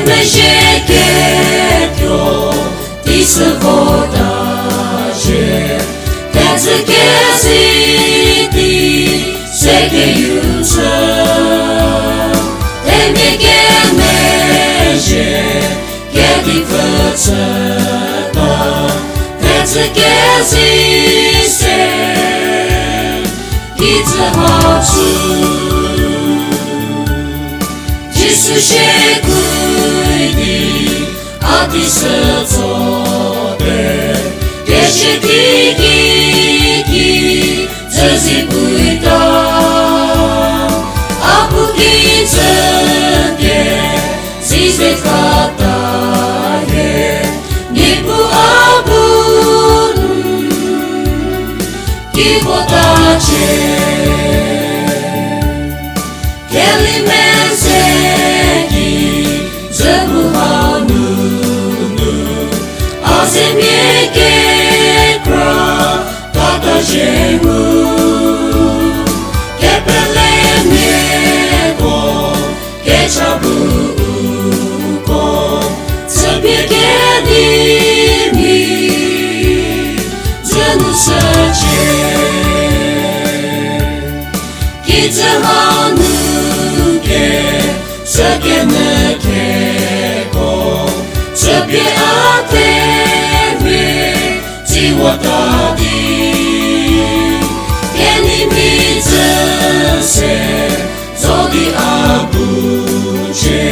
Mejeketyo Tisavodaje Tenzkeziti Sekeyutsa Temyegemeje Kedikvatata Tenzkezise Kitzahatsu Jisushekuidi Atisazote Keshetikiki Zazibuita Apukizake Zizekataye Nipu abun Kibotache Kelimenzeki Zemuhanunu Azemyekekra Tatajemu Kepelemeko Kechabuko Zebyekedimi Zenusache Kitzahanuke Sekenekeko Sebye ateme Tiwatadi Kenimidzase Zodi abuche